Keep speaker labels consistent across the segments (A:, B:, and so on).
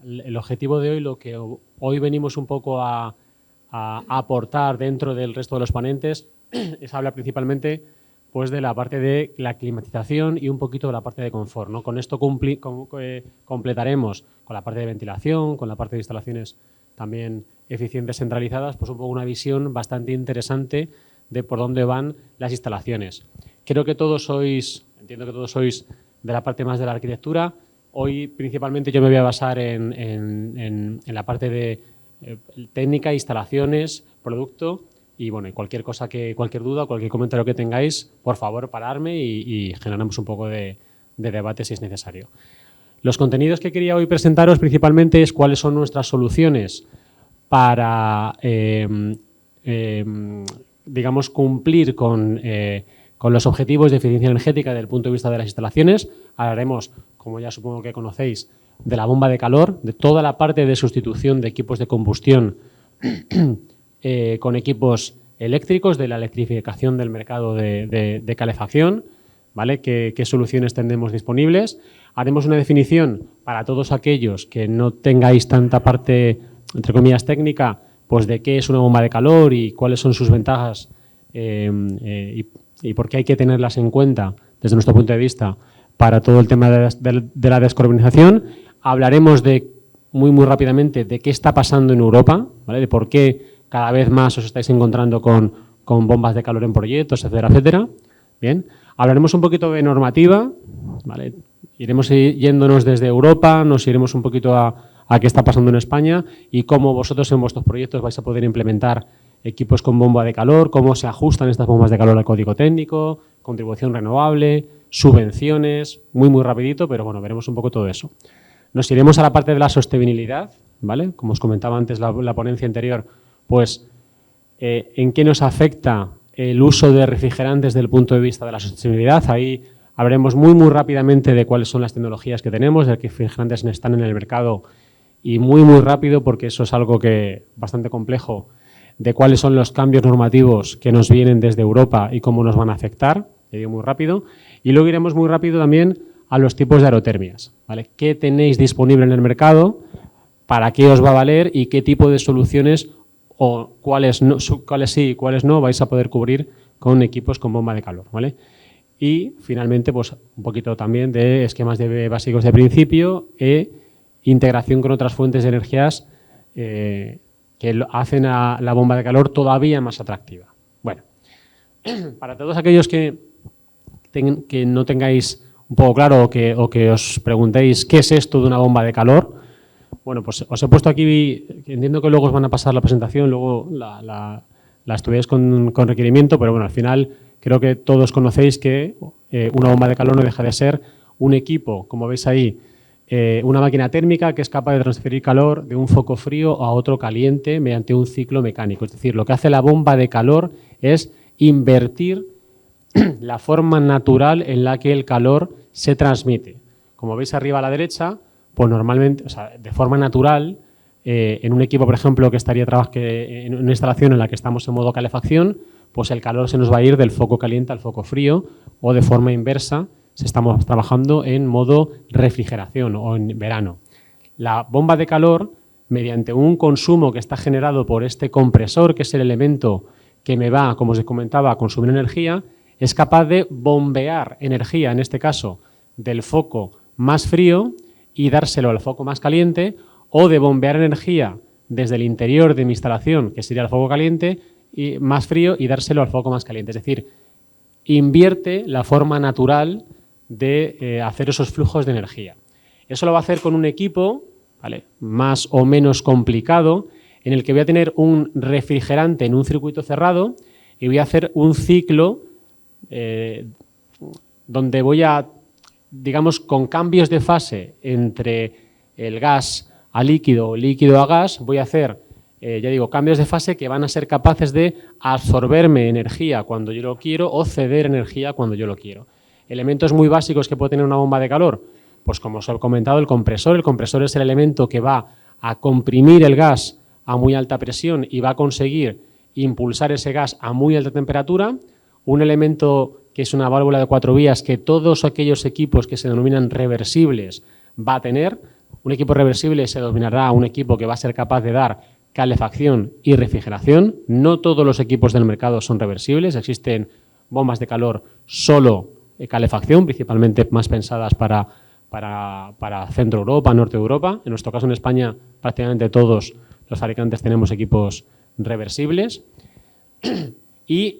A: El objetivo de hoy, lo que hoy venimos un poco a aportar dentro del resto de los ponentes, es hablar principalmente pues, de la parte de la climatización y un poquito de la parte de confort, ¿no? Con esto completaremos con la parte de ventilación, con la parte de instalaciones también eficientes centralizadas, pues un poco una visión bastante interesante de por dónde van las instalaciones. Creo que entiendo que todos sois de la parte más de la arquitectura. Hoy principalmente yo me voy a basar en la parte de técnica, instalaciones, producto y bueno, cualquier duda, cualquier comentario que tengáis, por favor pararme y generamos un poco de debate si es necesario. Los contenidos que quería hoy presentaros principalmente es cuáles son nuestras soluciones para, digamos, cumplir con los objetivos de eficiencia energética desde el punto de vista de las instalaciones. Hablaremos, como ya supongo que conocéis, de la bomba de calor, de toda la parte de sustitución de equipos de combustión con equipos eléctricos, de la electrificación del mercado de calefacción, ¿vale? ¿Qué soluciones tenemos disponibles? Haremos una definición para todos aquellos que no tengáis tanta parte, entre comillas, técnica, pues de qué es una bomba de calor y cuáles son sus ventajas y por qué hay que tenerlas en cuenta desde nuestro punto de vista para todo el tema de la descarbonización. Hablaremos muy rápidamente de qué está pasando en Europa, ¿vale? De por qué cada vez más os estáis encontrando con bombas de calor en proyectos, etcétera, etcétera. Bien. Hablaremos un poquito de normativa, ¿vale? Iremos yéndonos desde Europa, nos iremos un poquito a qué está pasando en España y cómo vosotros en vuestros proyectos vais a poder implementar equipos con bomba de calor, cómo se ajustan estas bombas de calor al código técnico, contribución renovable, subvenciones, muy rapidito, pero bueno, veremos un poco todo eso. Nos iremos a la parte de la sostenibilidad, ¿vale? Como os comentaba antes la ponencia anterior, pues en qué nos afecta el uso de refrigerantes desde el punto de vista de la sostenibilidad. Ahí hablaremos muy rápidamente de cuáles son las tecnologías que tenemos, de qué refrigerantes están en el mercado y muy rápido, porque eso es algo que bastante complejo, de cuáles son los cambios normativos que nos vienen desde Europa y cómo nos van a afectar, te digo muy rápido. Y luego iremos muy rápido también a los tipos de aerotermias, ¿vale? ¿Qué tenéis disponible en el mercado? ¿Para qué os va a valer? ¿Y qué tipo de soluciones o cuáles sí y cuáles no vais a poder cubrir con equipos con bomba de calor, ¿vale? Y finalmente, pues un poquito también de esquemas básicos de principio e integración con otras fuentes de energías que hacen a la bomba de calor todavía más atractiva. Bueno, para todos aquellos que no tengáis un poco claro o que os preguntéis qué es esto de una bomba de calor, bueno, pues os he puesto aquí, entiendo que luego os van a pasar la presentación, luego la estudiáis con requerimiento, pero bueno, al final creo que todos conocéis que una bomba de calor no deja de ser un equipo, como veis ahí, una máquina térmica que es capaz de transferir calor de un foco frío a otro caliente mediante un ciclo mecánico. Es decir, lo que hace la bomba de calor es invertir la forma natural en la que el calor se transmite. Como veis arriba a la derecha, pues normalmente, o sea, de forma natural, en un equipo, por ejemplo, que estaría en una instalación en la que estamos en modo calefacción, pues el calor se nos va a ir del foco caliente al foco frío, o de forma inversa, si estamos trabajando en modo refrigeración o en verano. La bomba de calor, mediante un consumo que está generado por este compresor, que es el elemento que me va, como os comentaba, a consumir energía, es capaz de bombear energía, en este caso, del foco más frío y dárselo al foco más caliente, o de bombear energía desde el interior de mi instalación, que sería el foco caliente, y más frío, y dárselo al foco más caliente. Es decir, invierte la forma natural de hacer esos flujos de energía. Eso lo va a hacer con un equipo, ¿vale?, más o menos complicado, en el que voy a tener un refrigerante en un circuito cerrado y voy a hacer un ciclo donde voy a, digamos, con cambios de fase entre el gas a líquido o líquido a gas, voy a hacer, ya digo, cambios de fase que van a ser capaces de absorberme energía cuando yo lo quiero o ceder energía cuando yo lo quiero. Elementos muy básicos que puede tener una bomba de calor, pues como os he comentado, el compresor. El compresor es el elemento que va a comprimir el gas a muy alta presión y va a conseguir impulsar ese gas a muy alta temperatura. Un elemento que es una válvula de 4 vías que todos aquellos equipos que se denominan reversibles va a tener, Un equipo reversible se denominará un equipo que va a ser capaz de dar calefacción y refrigeración. No todos los equipos del mercado son reversibles. Existen bombas de calor solo calefacción, principalmente más pensadas para Centro Europa, Norte de Europa. En nuestro caso, en España, prácticamente todos los fabricantes tenemos equipos reversibles. Y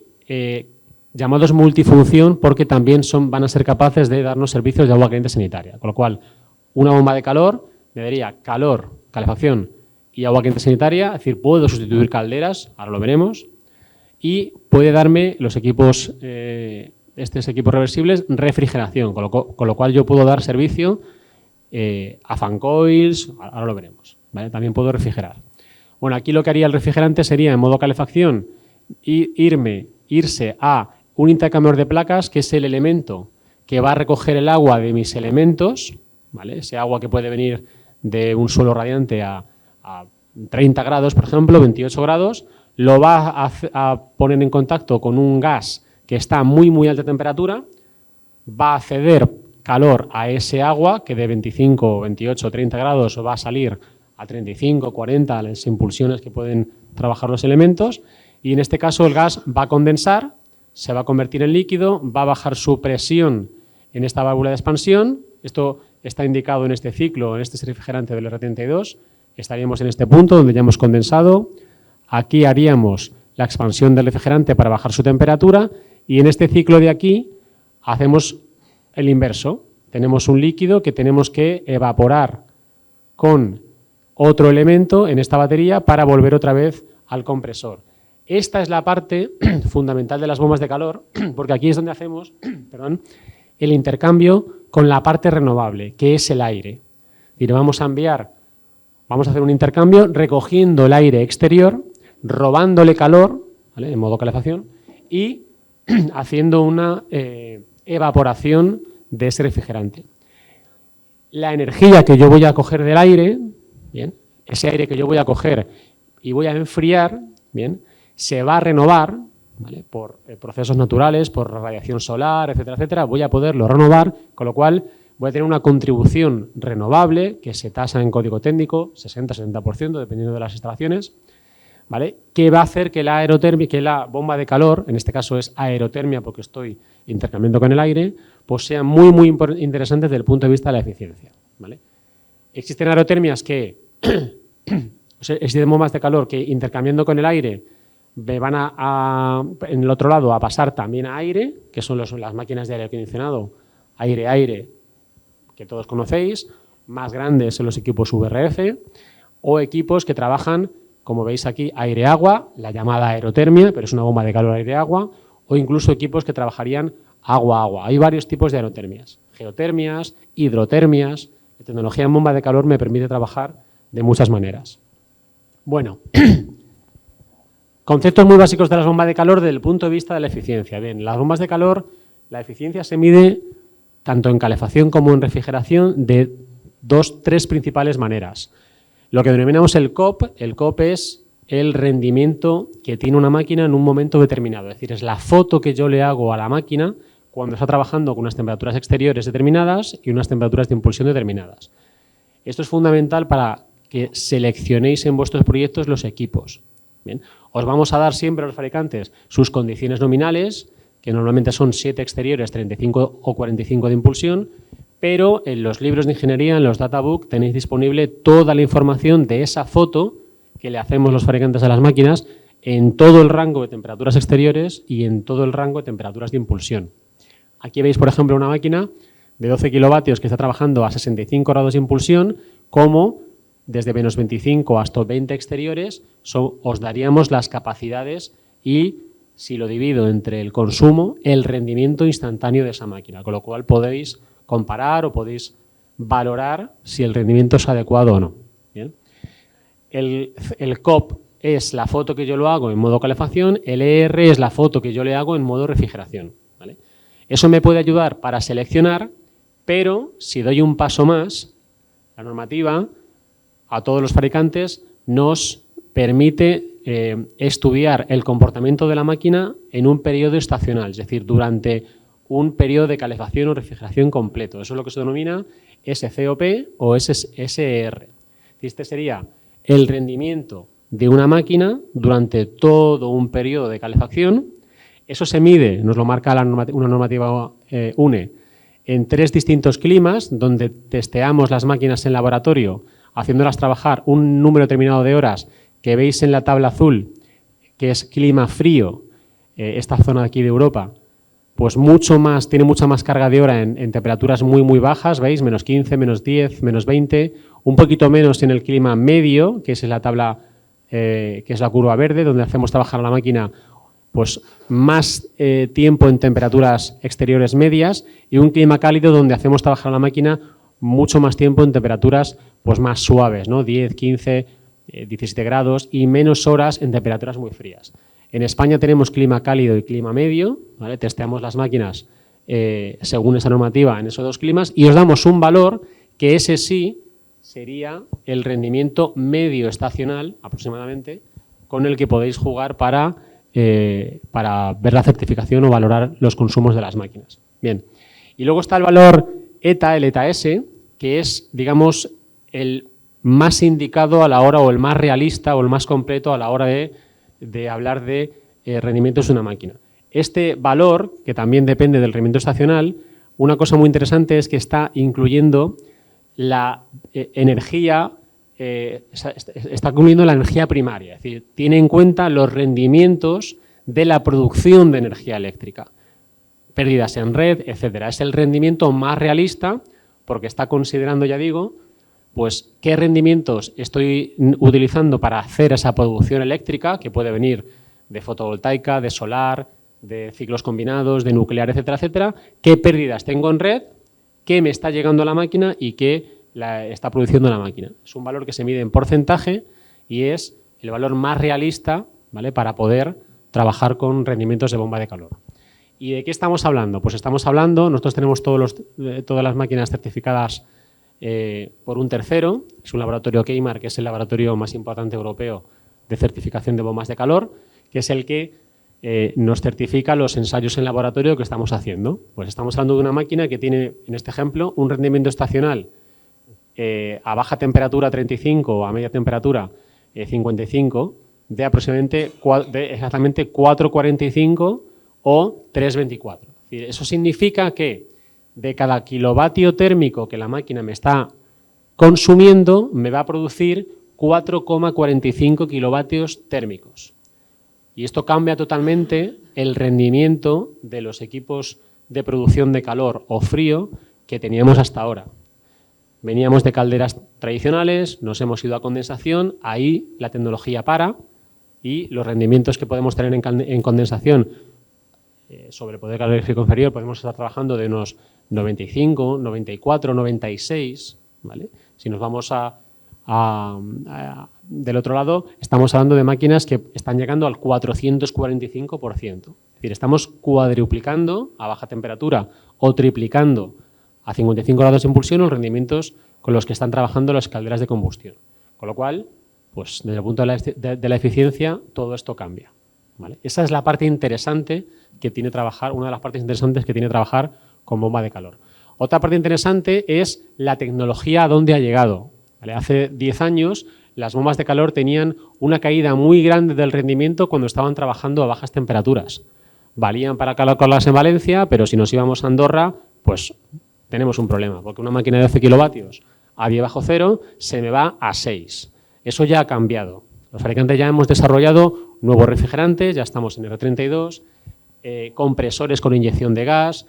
A: llamados multifunción porque también van a ser capaces de darnos servicios de agua caliente sanitaria. Con lo cual, una bomba de calor me daría calor, calefacción y agua caliente sanitaria, es decir, puedo sustituir calderas, ahora lo veremos, y puede darme los equipos, estos equipos reversibles, refrigeración, con lo cual yo puedo dar servicio a fan coils, ahora lo veremos, ¿vale? También puedo refrigerar. Bueno, aquí lo que haría el refrigerante sería, en modo calefacción, irse a un intercambiador de placas, que es el elemento que va a recoger el agua de mis elementos, ¿vale? Ese agua que puede venir de un suelo radiante a 30 grados, por ejemplo, 28 grados, lo va a poner en contacto con un gas que está a muy, muy alta temperatura, va a ceder calor a ese agua, que de 25, 28, 30 grados va a salir a 35, 40, las impulsiones que pueden trabajar los elementos, y en este caso el gas va a condensar, se va a convertir en líquido, va a bajar su presión en esta válvula de expansión. Esto está indicado en este ciclo, en este refrigerante del R32. Estaríamos en este punto donde ya hemos condensado. Aquí haríamos la expansión del refrigerante para bajar su temperatura y en este ciclo de aquí hacemos el inverso. Tenemos un líquido que tenemos que evaporar con otro elemento en esta batería para volver otra vez al compresor. Esta es la parte fundamental de las bombas de calor, porque aquí es donde hacemos el intercambio con la parte renovable, que es el aire. Y vamos a hacer un intercambio recogiendo el aire exterior, robándole calor, ¿vale?, en modo calefacción, y haciendo una evaporación de ese refrigerante. La energía que yo voy a coger del aire, bien, ese aire que yo voy a coger y voy a enfriar, bien, se va a renovar, ¿vale?, por procesos naturales, por radiación solar, etcétera, etcétera. Voy a poderlo renovar, con lo cual voy a tener una contribución renovable que se tasa en código técnico, 60-70%, dependiendo de las instalaciones, ¿vale?, que va a hacer que la aerotermia, que la bomba de calor, en este caso es aerotermia porque estoy intercambiando con el aire, pues sea muy, muy interesante desde el punto de vista de la eficiencia, ¿vale? Existen aerotermias que, existen bombas de calor que intercambiando con el aire me van en el otro lado a pasar también a aire, que son las máquinas de aire acondicionado, aire-aire, que todos conocéis, más grandes en los equipos VRF, o equipos que trabajan, como veis aquí, aire-agua, la llamada aerotermia, pero es una bomba de calor aire-agua, o incluso equipos que trabajarían agua-agua. Hay varios tipos de aerotermias, geotermias, hidrotermias. La tecnología en bomba de calor me permite trabajar de muchas maneras. Bueno, conceptos muy básicos de las bombas de calor desde el punto de vista de la eficiencia. Bien, las bombas de calor, la eficiencia se mide tanto en calefacción como en refrigeración de tres principales maneras. Lo que denominamos el COP es el rendimiento que tiene una máquina en un momento determinado. Es decir, es la foto que yo le hago a la máquina cuando está trabajando con unas temperaturas exteriores determinadas y unas temperaturas de impulsión determinadas. Esto es fundamental para que seleccionéis en vuestros proyectos los equipos. Bien, os vamos a dar siempre a los fabricantes sus condiciones nominales, que normalmente son 7 exteriores, 35 o 45 de impulsión, pero en los libros de ingeniería, en los databook, tenéis disponible toda la información de esa foto que le hacemos los fabricantes a las máquinas en todo el rango de temperaturas exteriores y en todo el rango de temperaturas de impulsión. Aquí veis, por ejemplo, una máquina de 12 kilovatios que está trabajando a 65 grados de impulsión, como desde menos 25 hasta 20 exteriores os daríamos las capacidades y, si lo divido entre el consumo, el rendimiento instantáneo de esa máquina, con lo cual podéis comparar o podéis valorar si el rendimiento es adecuado o no. ¿Bien? El COP es la foto que yo lo hago en modo calefacción, el ER es la foto que yo le hago en modo refrigeración, ¿vale? Eso me puede ayudar para seleccionar, pero si doy un paso más, la normativa a todos los fabricantes nos permite estudiar el comportamiento de la máquina en un periodo estacional, es decir, durante un periodo de calefacción o refrigeración completo. Eso es lo que se denomina SCOP o SER. Este sería el rendimiento de una máquina durante todo un periodo de calefacción. Eso se mide, nos lo marca una normativa UNE, en 3 distintos climas, donde testeamos las máquinas en laboratorio, haciéndolas trabajar un número determinado de horas que veis en la tabla azul, que es clima frío, esta zona de aquí de Europa, pues tiene mucha más carga de hora en temperaturas muy bajas, ¿veis? Menos 15, menos 10, menos 20, un poquito menos en el clima medio, que es la tabla, que es la curva verde, donde hacemos trabajar a la máquina pues más tiempo en temperaturas exteriores medias, y un clima cálido donde hacemos trabajar a la máquina mucho más tiempo en temperaturas pues más suaves, ¿no? 10, 15, 17 grados y menos horas en temperaturas muy frías. En España tenemos clima cálido y clima medio, ¿vale? Testeamos las máquinas según esa normativa en esos 2 climas y os damos un valor que ese sí sería el rendimiento medio estacional, aproximadamente, con el que podéis jugar para ver la certificación o valorar los consumos de las máquinas. Bien. Y luego está el valor ETA, el ETA-S, que es, digamos, el más indicado a la hora, o el más realista o el más completo a la hora de hablar de rendimientos de una máquina. Este valor, que también depende del rendimiento estacional, una cosa muy interesante es que está incluyendo la energía, está incluyendo la energía primaria, es decir, tiene en cuenta los rendimientos de la producción de energía eléctrica, pérdidas en red, etcétera. Es el rendimiento más realista porque está considerando, ya digo, pues qué rendimientos estoy utilizando para hacer esa producción eléctrica, que puede venir de fotovoltaica, de solar, de ciclos combinados, de nuclear, etcétera, etcétera, qué pérdidas tengo en red, qué me está llegando a la máquina y qué está produciendo la máquina. Es un valor que se mide en porcentaje y es el valor más realista, ¿vale?, para poder trabajar con rendimientos de bomba de calor. ¿Y de qué estamos hablando? Pues estamos hablando, nosotros tenemos todas las máquinas certificadas por un tercero, es un laboratorio Keimar, que es el laboratorio más importante europeo de certificación de bombas de calor, que es el que nos certifica los ensayos en laboratorio que estamos haciendo. Pues estamos hablando de una máquina que tiene, en este ejemplo, un rendimiento estacional a baja temperatura 35 o a media temperatura 55 de aproximadamente exactamente 4,45 o 3,24. Es decir, eso significa que de cada kilovatio térmico que la máquina me está consumiendo, me va a producir 4,45 kilovatios térmicos. Y esto cambia totalmente el rendimiento de los equipos de producción de calor o frío que teníamos hasta ahora. Veníamos de calderas tradicionales, nos hemos ido a condensación, ahí la tecnología para y los rendimientos que podemos tener en condensación sobre poder calórico inferior podemos estar trabajando de unos 95, 94, 96, ¿vale? Si nos vamos del otro lado, estamos hablando de máquinas que están llegando al 445%. Es decir, estamos cuadruplicando a baja temperatura o triplicando a 55 grados de impulsión los rendimientos con los que están trabajando las calderas de combustión. Con lo cual, pues desde el punto de la eficiencia, todo esto cambia, ¿vale? Esa es la parte interesante que tiene trabajar, una de las partes interesantes que tiene trabajar con bomba de calor. Otra parte interesante es la tecnología a dónde ha llegado, ¿vale? Hace 10 años las bombas de calor tenían una caída muy grande del rendimiento cuando estaban trabajando a bajas temperaturas. Valían para colocarlas en Valencia, pero si nos íbamos a Andorra, pues tenemos un problema, porque una máquina de 12 kilovatios a 10 bajo cero se me va a 6. Eso ya ha cambiado. Los fabricantes ya hemos desarrollado nuevos refrigerantes, ya estamos en R32, compresores con inyección de gas,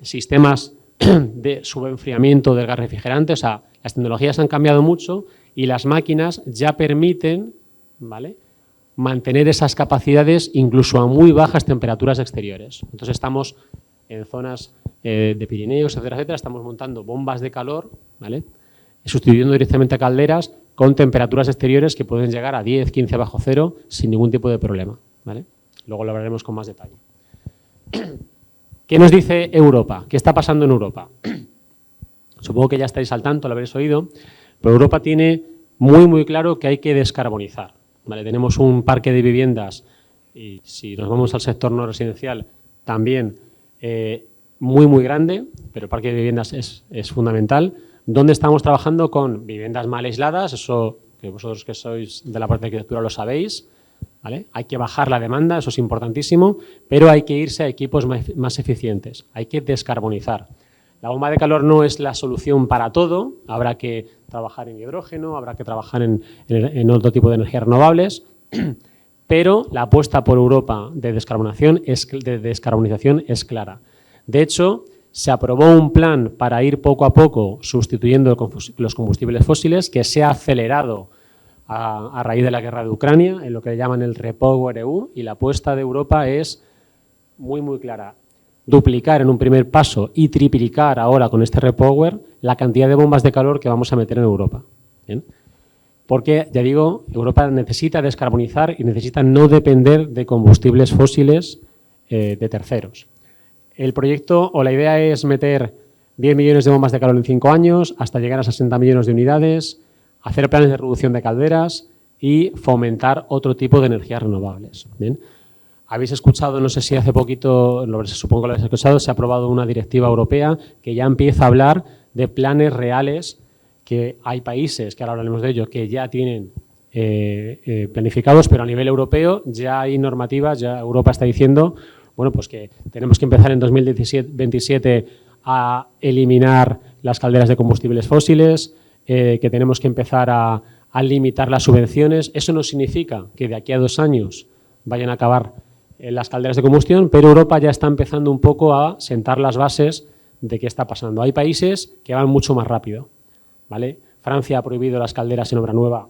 A: sistemas de subenfriamiento del gas refrigerante. O sea, las tecnologías han cambiado mucho y las máquinas ya permiten, ¿vale?, mantener esas capacidades incluso a muy bajas temperaturas exteriores. Entonces estamos en zonas de Pirineos, etcétera, etcétera, estamos montando bombas de calor, ¿vale?, sustituyendo directamente a calderas con temperaturas exteriores que pueden llegar a 10, 15 bajo cero sin ningún tipo de problema, ¿vale? Luego lo hablaremos con más detalle. ¿Qué nos dice Europa? ¿Qué está pasando en Europa? Supongo que ya estáis al tanto, lo habréis oído, pero Europa tiene muy claro que hay que descarbonizar, ¿vale? Tenemos un parque de viviendas y si nos vamos al sector no residencial, también muy, muy grande, pero el parque de viviendas es fundamental, donde estamos trabajando con viviendas mal aisladas, eso que vosotros que sois de la parte de arquitectura lo sabéis, ¿vale? Hay que bajar la demanda, eso es importantísimo, pero hay que irse a equipos más eficientes, hay que descarbonizar. La bomba de calor no es la solución para todo, habrá que trabajar en hidrógeno, habrá que trabajar en otro tipo de energías renovables, pero la apuesta por Europa de descarbonización es clara. De hecho, se aprobó un plan para ir poco a poco sustituyendo los combustibles fósiles que se ha acelerado a raíz de la guerra de Ucrania, en lo que llaman el REPowerEU, y la apuesta de Europa es muy, muy clara. Duplicar en un primer paso y triplicar ahora con este REPower la cantidad de bombas de calor que vamos a meter en Europa. ¿Bien? Porque, ya digo, Europa necesita descarbonizar y necesita no depender de combustibles fósiles de terceros. El proyecto o la idea es meter 10 millones de bombas de calor en 5 años, hasta llegar a 60 millones de unidades, hacer planes de reducción de calderas y fomentar otro tipo de energías renovables. ¿Bien? Habéis escuchado, no sé si hace poquito, supongo que lo habéis escuchado, se ha aprobado una directiva europea que ya empieza a hablar de planes reales, que hay países, que ahora hablaremos de ello, que ya tienen planificados, pero a nivel europeo ya hay normativas, ya Europa está diciendo, bueno, pues que tenemos que empezar en 2027 a eliminar las calderas de combustibles fósiles, que tenemos que empezar a limitar las subvenciones. Eso no significa que de aquí a 2 años vayan a acabar las calderas de combustión, pero Europa ya está empezando un poco a sentar las bases de qué está pasando. Hay países que van mucho más rápido, ¿vale? Francia ha prohibido las calderas en obra nueva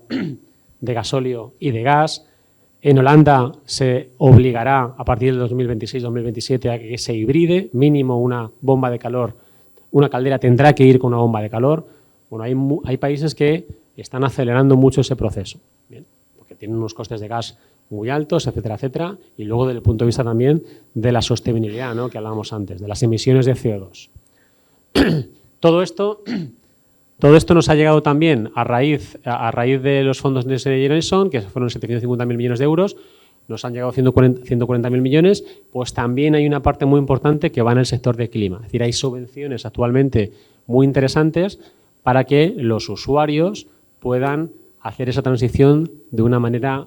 A: de gasóleo y de gas. En Holanda se obligará a partir del 2026-2027 a que se hibride, mínimo una bomba de calor, una caldera tendrá que ir con una bomba de calor. Bueno, hay países que están acelerando mucho ese proceso, ¿bien? Porque tienen unos costes de gas muy altos, etcétera, etcétera, y luego desde el punto de vista también de la sostenibilidad, ¿no?, que hablábamos antes, de las emisiones de CO2. Todo esto nos ha llegado también a raíz de los fondos Next Generation, que fueron 750.000 millones de euros, nos han llegado 140.000 millones, pues también hay una parte muy importante que va en el sector de clima. Es decir, hay subvenciones actualmente muy interesantes para que los usuarios puedan hacer esa transición de una manera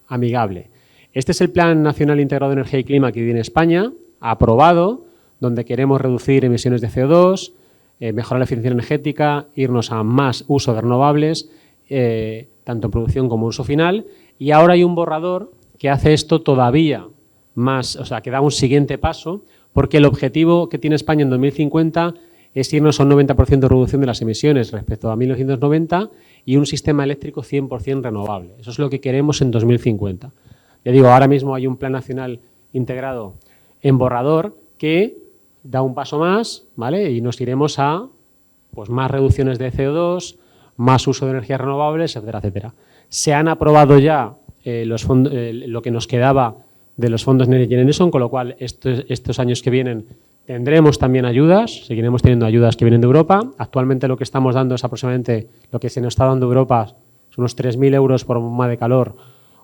A: amigable. Este es el Plan Nacional Integrado de Energía y Clima que viene en España, aprobado, donde queremos reducir emisiones de CO2, mejorar la eficiencia energética, irnos a más uso de renovables, tanto en producción como en uso final. Y ahora hay un borrador que hace esto todavía más, o sea, que da un siguiente paso, porque el objetivo que tiene España en 2050 es irnos a un 90% de reducción de las emisiones respecto a 1990 y un sistema eléctrico 100% renovable. Eso es lo que queremos en 2050. Ya digo, ahora mismo hay un plan nacional integrado en borrador que da un paso más, ¿vale? Y nos iremos a pues, más reducciones de CO2, más uso de energías renovables, etcétera, etcétera. Se han aprobado ya lo que nos quedaba de los fondos Next Generation, con lo cual estos años que vienen tendremos también ayudas, seguiremos teniendo ayudas que vienen de Europa. Actualmente lo que estamos dando es aproximadamente, lo que se nos está dando Europa son unos 3.000 euros por bomba de calor,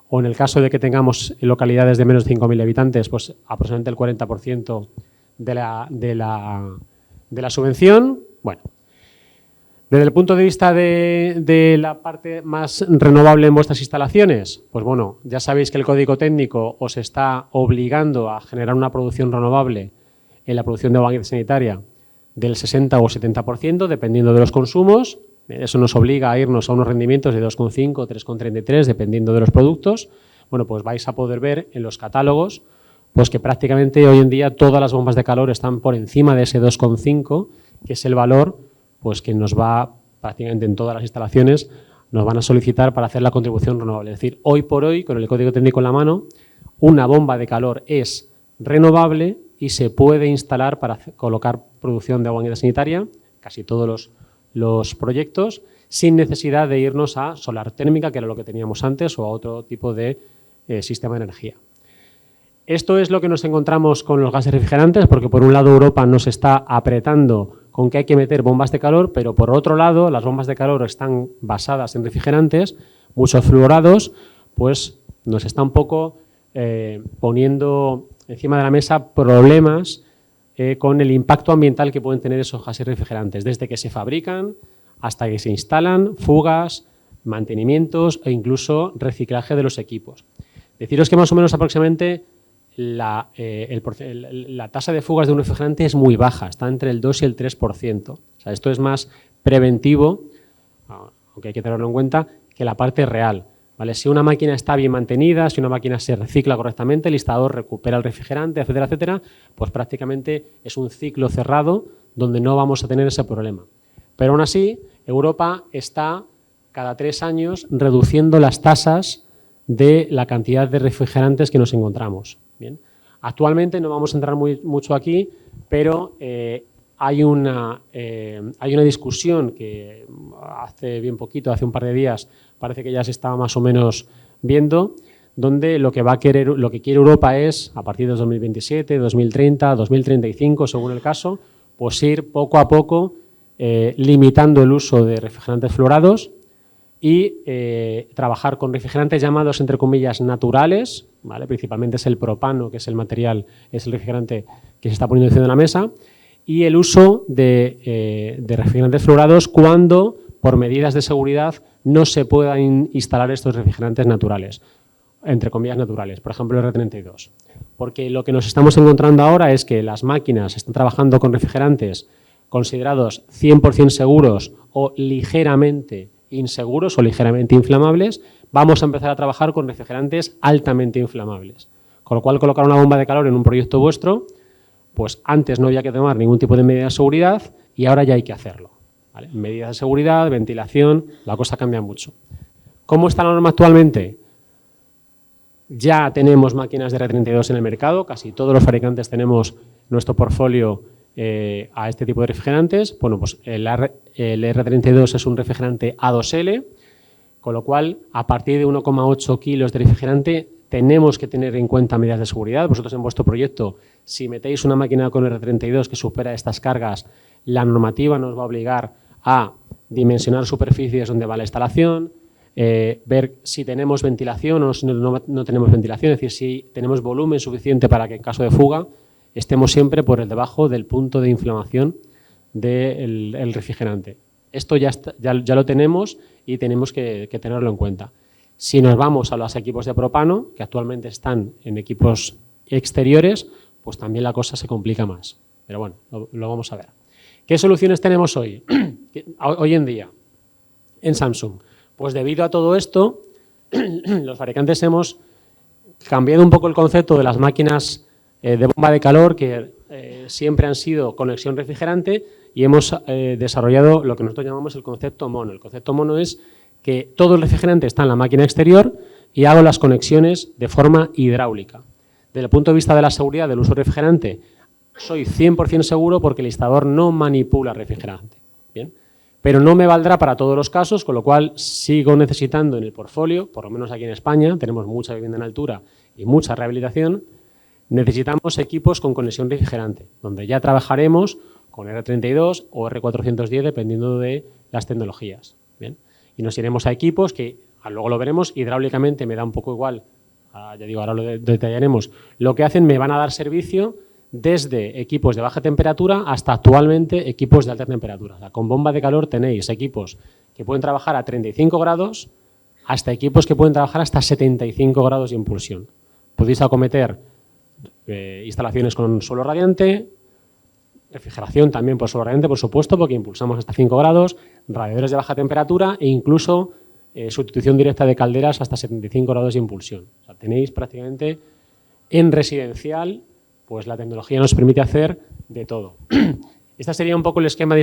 A: o en el caso de que tengamos localidades de menos de 5.000 habitantes, pues aproximadamente el 40% de la subvención. Bueno, desde el punto de vista de la parte más renovable en vuestras instalaciones, pues bueno, ya sabéis que el Código Técnico os está obligando a generar una producción renovable en la producción de agua sanitaria del 60 o 70%, dependiendo de los consumos. Eso nos obliga a irnos a unos rendimientos de 2,5 o 3,33, dependiendo de los productos. Bueno, pues vais a poder ver en los catálogos pues que prácticamente hoy en día todas las bombas de calor están por encima de ese 2,5, que es el valor pues que nos va prácticamente en todas las instalaciones, nos van a solicitar para hacer la contribución renovable. Es decir, hoy por hoy, con el Código Técnico en la mano, una bomba de calor es renovable y se puede instalar para colocar producción de agua sanitaria, casi todos los proyectos, sin necesidad de irnos a solar térmica, que era lo que teníamos antes, o a otro tipo de sistema de energía. Esto es lo que nos encontramos con los gases refrigerantes, porque por un lado Europa nos está apretando con que hay que meter bombas de calor, pero por otro lado las bombas de calor están basadas en refrigerantes, muchos fluorados, pues nos está un poco poniendo encima de la mesa problemas con el impacto ambiental que pueden tener esos gases refrigerantes, desde que se fabrican hasta que se instalan, fugas, mantenimientos e incluso reciclaje de los equipos. Deciros que más o menos aproximadamente la tasa de fugas de un refrigerante es muy baja, está entre el 2 y el 3%. O sea, esto es más preventivo, aunque hay que tenerlo en cuenta, que la parte real. ¿Vale? Si una máquina está bien mantenida, si una máquina se recicla correctamente, el instalador recupera el refrigerante, etcétera, etcétera, pues prácticamente es un ciclo cerrado donde no vamos a tener ese problema. Pero aún así, Europa está cada 3 años reduciendo las tasas de la cantidad de refrigerantes que nos encontramos. Bien. Actualmente no vamos a entrar mucho aquí, pero hay una discusión que hace bien poquito, hace un par de días, parece que ya se estaba más o menos viendo, donde lo que quiere Europa es, a partir de 2027, 2030, 2035, según el caso, pues ir poco a poco limitando el uso de refrigerantes fluorados y trabajar con refrigerantes llamados, entre comillas, naturales, ¿vale? Principalmente es el propano, que es el material, es el refrigerante que se está poniendo encima de la mesa, y el uso de refrigerantes fluorados cuando, por medidas de seguridad, no se puedan instalar estos refrigerantes naturales, entre comillas naturales, por ejemplo el R32. Porque lo que nos estamos encontrando ahora es que las máquinas están trabajando con refrigerantes considerados 100% seguros o ligeramente inseguros o ligeramente inflamables. Vamos a empezar a trabajar con refrigerantes altamente inflamables. Con lo cual, colocar una bomba de calor en un proyecto vuestro, pues antes no había que tomar ningún tipo de medida de seguridad y ahora ya hay que hacerlo. ¿Vale? Medidas de seguridad, ventilación, la cosa cambia mucho. ¿Cómo está la norma actualmente? Ya tenemos máquinas de R32 en el mercado, casi todos los fabricantes tenemos nuestro portfolio a este tipo de refrigerantes. Bueno, pues el R32 es un refrigerante A2L, con lo cual, a partir de 1,8 kilos de refrigerante, tenemos que tener en cuenta medidas de seguridad. Vosotros en vuestro proyecto, si metéis una máquina con R32 que supera estas cargas, la normativa nos va a obligar a dimensionar superficies donde va la instalación, ver si tenemos ventilación o si no tenemos ventilación, es decir, si tenemos volumen suficiente para que en caso de fuga estemos siempre por debajo del punto de inflamación del refrigerante. Esto ya lo tenemos y tenemos que tenerlo en cuenta. Si nos vamos a los equipos de propano, que actualmente están en equipos exteriores, pues también la cosa se complica más. Pero bueno, lo vamos a ver. ¿Qué soluciones tenemos hoy en día en Samsung? Pues debido a todo esto, los fabricantes hemos cambiado un poco el concepto de las máquinas de bomba de calor, que siempre han sido conexión refrigerante, y hemos desarrollado lo que nosotros llamamos el concepto mono. El concepto mono es que todo el refrigerante está en la máquina exterior y hago las conexiones de forma hidráulica. Desde el punto de vista de la seguridad del uso del refrigerante, soy 100% seguro porque el instalador no manipula refrigerante. ¿Bien? Pero no me valdrá para todos los casos, con lo cual sigo necesitando en el portfolio, por lo menos aquí en España, tenemos mucha vivienda en altura y mucha rehabilitación, necesitamos equipos con conexión refrigerante, donde ya trabajaremos con R32 o R410, dependiendo de las tecnologías. ¿Bien? Y nos iremos a equipos que, luego lo veremos, hidráulicamente me da un poco igual, ya digo, ahora lo detallaremos, lo que hacen, me van a dar servicio desde equipos de baja temperatura hasta actualmente equipos de alta temperatura. O sea, con bomba de calor tenéis equipos que pueden trabajar a 35 grados hasta equipos que pueden trabajar hasta 75 grados de impulsión. Podéis acometer instalaciones con suelo radiante, refrigeración también por suelo radiante, por supuesto, porque impulsamos hasta 5 grados, radiadores de baja temperatura e incluso sustitución directa de calderas hasta 75 grados de impulsión. O sea, tenéis prácticamente en residencial, pues la tecnología nos permite hacer de todo. Este sería un poco el esquema de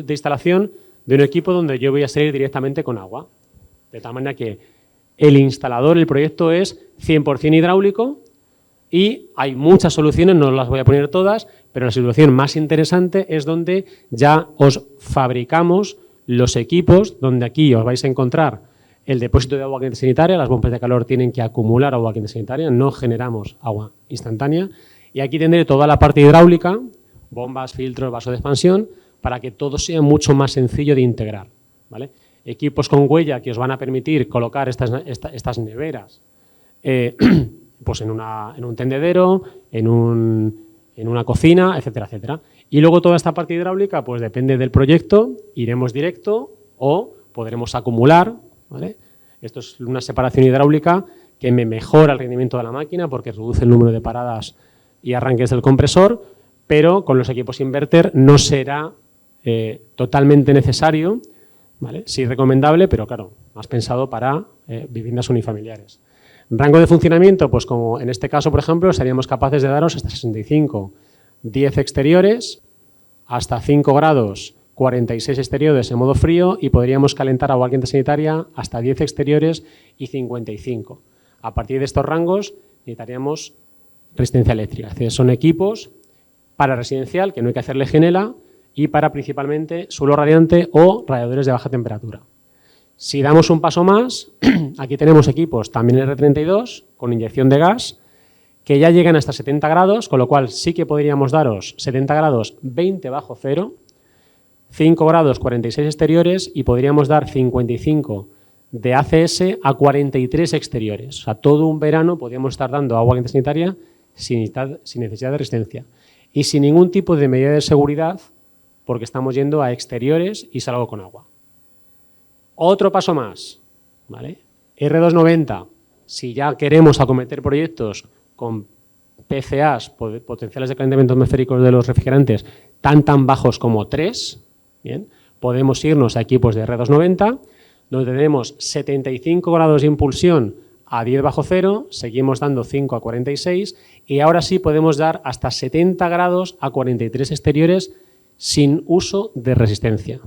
A: instalación de un equipo donde yo voy a salir directamente con agua. De tal manera que el instalador, el proyecto es 100% hidráulico y hay muchas soluciones, no las voy a poner todas, pero la solución más interesante es donde ya os fabricamos los equipos, donde aquí os vais a encontrar el depósito de agua caliente sanitaria. Las bombas de calor tienen que acumular agua caliente sanitaria, no generamos agua instantánea. Y aquí tendré toda la parte hidráulica, bombas, filtros, vaso de expansión, para que todo sea mucho más sencillo de integrar. ¿Vale? Equipos con huella que os van a permitir colocar estas neveras pues en un tendedero, en un en una cocina, etcétera, etcétera. Y luego toda esta parte hidráulica, pues depende del proyecto, iremos directo o podremos acumular, ¿vale? Esto es una separación hidráulica que me mejora el rendimiento de la máquina porque reduce el número de paradas y arranques del compresor, pero con los equipos inverter no será totalmente necesario, ¿vale? Sí recomendable, pero claro, más pensado para viviendas unifamiliares. Rango de funcionamiento, pues como en este caso, por ejemplo, seríamos capaces de daros hasta 65, 10 exteriores, hasta 5 grados, 46 exteriores en modo frío y podríamos calentar agua caliente sanitaria hasta 10 exteriores y 55. A partir de estos rangos necesitaríamos resistencia eléctrica. Es decir, son equipos para residencial, que no hay que hacer legionela, y para principalmente suelo radiante o radiadores de baja temperatura. Si damos un paso más, aquí tenemos equipos también R32 con inyección de gas que ya llegan hasta 70 grados, con lo cual sí que podríamos daros 70 grados 20 bajo cero, 5 grados 46 exteriores y podríamos dar 55 de ACS a 43 exteriores. O sea, todo un verano podríamos estar dando agua caliente sanitaria sin necesidad de resistencia y sin ningún tipo de medida de seguridad porque estamos yendo a exteriores y salgo con agua. Otro paso más, ¿vale? R290, si ya queremos acometer proyectos con PCAs, potenciales de calentamiento atmosféricos de los refrigerantes, tan bajos como 3, ¿bien? Podemos irnos a equipos de R290, donde tenemos 75 grados de impulsión a 10 bajo cero, seguimos dando 5 a 46 y ahora sí podemos dar hasta 70 grados a 43 exteriores sin uso de resistencia.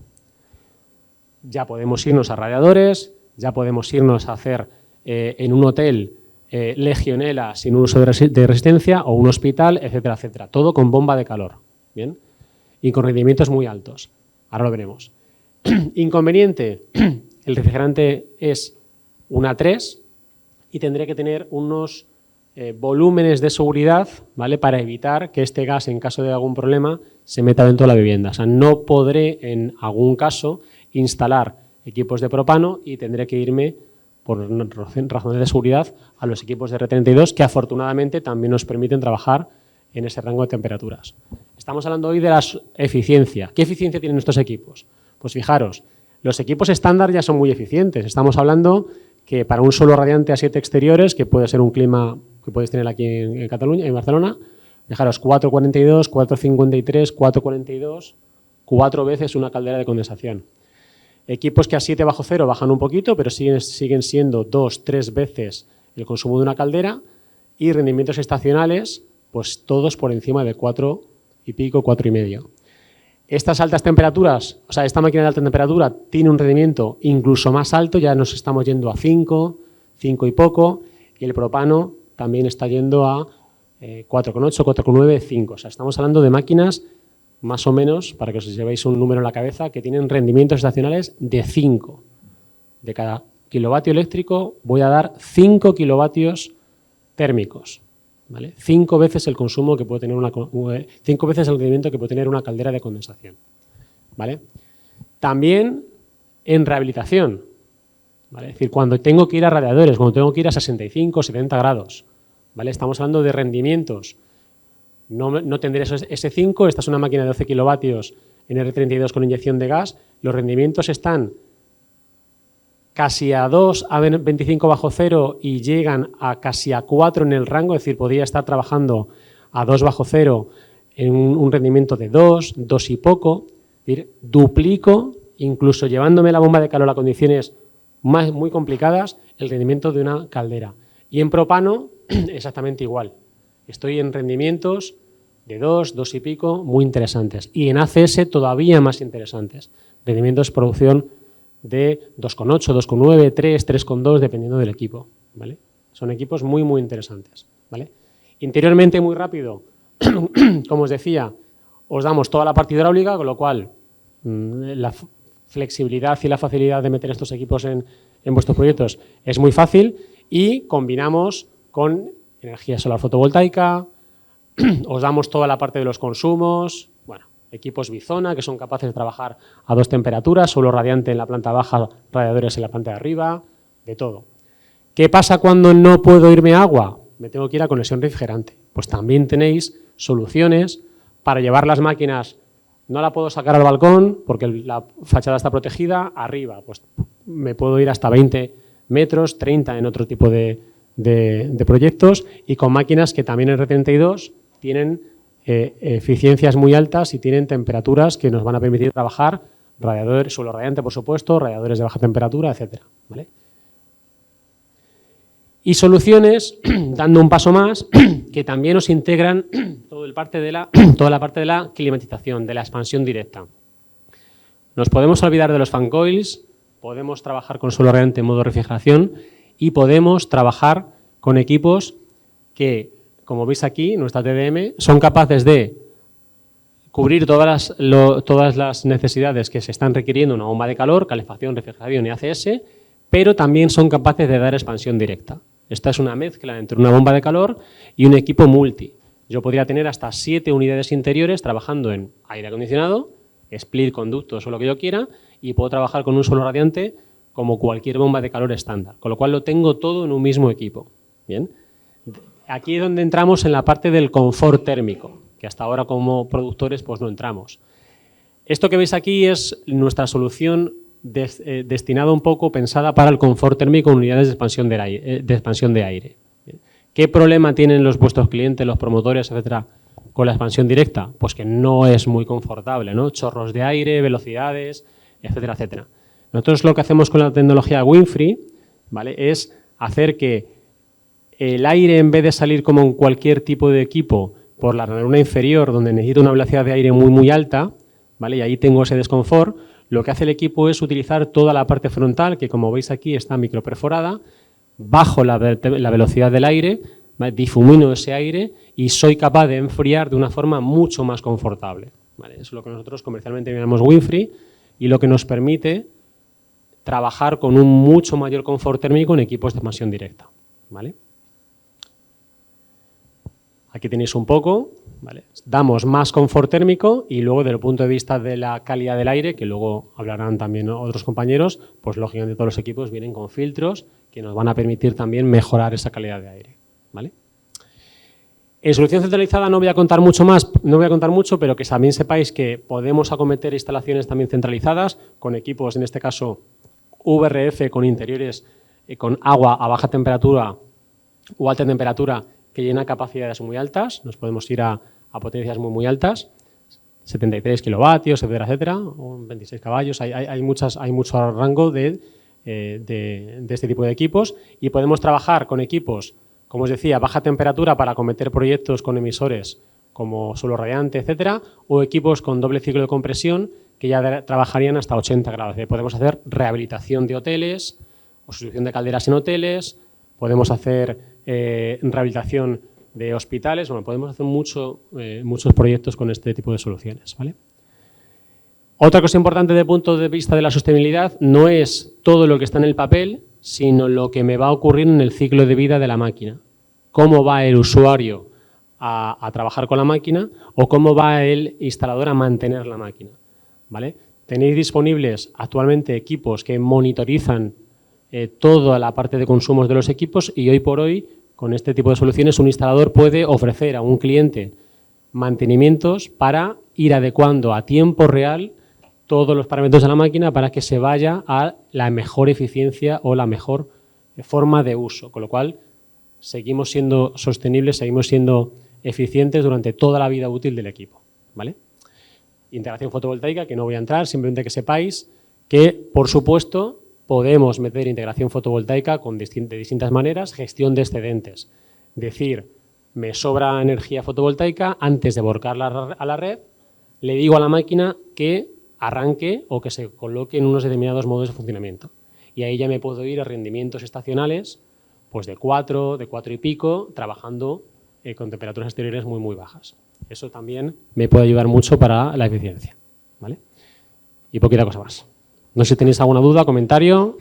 A: Ya podemos irnos a radiadores, ya podemos irnos a hacer en un hotel legionela sin uso de resistencia o un hospital, etcétera, etcétera. Todo con bomba de calor, ¿bien? Y con rendimientos muy altos. Ahora lo veremos. Inconveniente, el refrigerante es una 3 y tendré que tener unos volúmenes de seguridad, ¿vale? Para evitar que este gas, en caso de algún problema, se meta dentro de la vivienda. O sea, no podré, en algún caso, instalar equipos de propano y tendré que irme, por razones de seguridad, a los equipos de R32, que afortunadamente también nos permiten trabajar en ese rango de temperaturas. Estamos hablando hoy de la eficiencia. ¿Qué eficiencia tienen estos equipos? Pues fijaros, los equipos estándar ya son muy eficientes. Estamos hablando que para un suelo radiante a 7 exteriores, que puede ser un clima que podéis tener aquí en Cataluña, en Barcelona, fijaros, 4,42, 4,53, 4,42, 4 veces una caldera de condensación. Equipos que a 7 bajo cero bajan un poquito, pero siguen siendo 2-3 veces el consumo de una caldera y rendimientos estacionales, pues todos por encima de 4 y pico, 4,5. Estas altas temperaturas, o sea, esta máquina de alta temperatura tiene un rendimiento incluso más alto, ya nos estamos yendo a 5, 5 y poco, y el propano también está yendo a 4,8, 4,9, 5. O sea, estamos hablando de máquinas más o menos, para que os llevéis un número en la cabeza, que tienen rendimientos estacionales de 5. De cada kilovatio eléctrico voy a dar 5 kilovatios térmicos, ¿vale? 5 veces el consumo que puede tener 5 veces el rendimiento que puede tener una caldera de condensación, ¿vale? También en rehabilitación, ¿vale? Es decir, cuando tengo que ir a radiadores, cuando tengo que ir a 65, 70 grados, ¿vale? Estamos hablando de rendimientos. No tendré ese 5, esta es una máquina de 12 kilovatios en R32 con inyección de gas, los rendimientos están casi a 2 a 25 bajo cero y llegan a casi a 4 en el rango, es decir, podría estar trabajando a 2 bajo cero en un rendimiento de 2, 2 y poco, es decir, duplico, incluso llevándome la bomba de calor a condiciones muy complicadas, el rendimiento de una caldera. Y en propano, exactamente igual. Estoy en rendimientos de 2, 2 y pico, muy interesantes. Y en ACS todavía más interesantes. Rendimientos de producción de 2,8, 2,9, 3, 3,2, dependiendo del equipo, ¿vale? Son equipos muy, muy interesantes, ¿vale? Interiormente, muy rápido, como os decía, os damos toda la parte hidráulica, con lo cual la flexibilidad y la facilidad de meter estos equipos en vuestros proyectos es muy fácil y combinamos con energía solar fotovoltaica, os damos toda la parte de los consumos, bueno, equipos Bizona que son capaces de trabajar a 2 temperaturas, suelo radiante en la planta baja, radiadores en la planta de arriba, de todo. ¿Qué pasa cuando no puedo irme a agua? Me tengo que ir a conexión refrigerante. Pues también tenéis soluciones para llevar las máquinas. No la puedo sacar al balcón porque la fachada está protegida. Arriba, pues me puedo ir hasta 20 metros, 30 en otro tipo de proyectos, y con máquinas que también en R32 tienen eficiencias muy altas y tienen temperaturas que nos van a permitir trabajar, radiadores, suelo radiante, por supuesto, radiadores de baja temperatura, etcétera, ¿vale? Y soluciones, dando un paso más, que también nos integran toda la parte de la climatización, de la expansión directa. Nos podemos olvidar de los fan coils, podemos trabajar con suelo radiante en modo refrigeración y podemos trabajar con equipos que, como veis aquí, nuestra TDM, son capaces de cubrir todas las necesidades que se están requiriendo en una bomba de calor, calefacción, refrigeración y ACS, pero también son capaces de dar expansión directa. Esta es una mezcla entre una bomba de calor y un equipo multi. Yo podría tener hasta 7 unidades interiores trabajando en aire acondicionado, split, conductos o lo que yo quiera, y puedo trabajar con un suelo radiante como cualquier bomba de calor estándar, con lo cual lo tengo todo en un mismo equipo. Bien. Aquí es donde entramos en la parte del confort térmico, que hasta ahora como productores pues no entramos. Esto que veis aquí es nuestra solución destinada un poco, pensada para el confort térmico en unidades de expansión de aire. ¿Qué problema tienen vuestros clientes, los promotores, etcétera, con la expansión directa? Pues que no es muy confortable, ¿no? Chorros de aire, velocidades, etcétera, etcétera. Nosotros lo que hacemos con la tecnología Windfree, ¿vale?, es hacer que el aire, en vez de salir como en cualquier tipo de equipo por la ranura inferior, donde necesito una velocidad de aire muy, muy alta, ¿vale?, y ahí tengo ese desconfort, lo que hace el equipo es utilizar toda la parte frontal, que como veis aquí está microperforada, bajo la velocidad del aire, ¿vale?, difumino ese aire y soy capaz de enfriar de una forma mucho más confortable, ¿vale? Eso es lo que nosotros comercialmente llamamos Windfree y lo que nos permite trabajar con un mucho mayor confort térmico en equipos de expansión directa, ¿vale? Aquí tenéis un poco, ¿vale? Damos más confort térmico y luego, desde el punto de vista de la calidad del aire, que luego hablarán también otros compañeros, pues lógicamente todos los equipos vienen con filtros que nos van a permitir también mejorar esa calidad de aire, ¿vale? En solución centralizada no voy a contar mucho, pero que también sepáis que podemos acometer instalaciones también centralizadas con equipos, en este caso VRF, con interiores con agua a baja temperatura o alta temperatura, que llena capacidades muy altas. Nos podemos ir a potencias muy, muy altas, 73 kilovatios, etcétera, etcétera, o 26 caballos. Hay mucho rango de este tipo de equipos, y podemos trabajar con equipos, como os decía, baja temperatura para acometer proyectos con emisores como suelo radiante, etcétera, o equipos con doble ciclo de compresión que ya trabajarían hasta 80 grados. Podemos hacer rehabilitación de hoteles o sustitución de calderas en hoteles, podemos hacer rehabilitación de hospitales, bueno, podemos hacer muchos proyectos con este tipo de soluciones, ¿vale? Otra cosa importante desde el punto de vista de la sostenibilidad no es todo lo que está en el papel, sino lo que me va a ocurrir en el ciclo de vida de la máquina. Cómo va el usuario a trabajar con la máquina o cómo va el instalador a mantener la máquina, ¿vale? Tenéis disponibles actualmente equipos que monitorizan toda la parte de consumos de los equipos, y hoy por hoy, con este tipo de soluciones, un instalador puede ofrecer a un cliente mantenimientos para ir adecuando a tiempo real todos los parámetros de la máquina para que se vaya a la mejor eficiencia o la mejor forma de uso, con lo cual seguimos siendo sostenibles, seguimos siendo eficientes durante toda la vida útil del equipo, ¿vale? Integración fotovoltaica, que no voy a entrar, simplemente que sepáis que, por supuesto, podemos meter integración fotovoltaica de distintas maneras. Gestión de excedentes. Decir, me sobra energía fotovoltaica, antes de volcarla a la red, le digo a la máquina que arranque o que se coloque en unos determinados modos de funcionamiento. Y ahí ya me puedo ir a rendimientos estacionales, pues de 4 y pico, trabajando con temperaturas exteriores muy, muy bajas. Eso también me puede ayudar mucho para la eficiencia, ¿vale? Y poquita cosa más. No sé si tenéis alguna duda, comentario.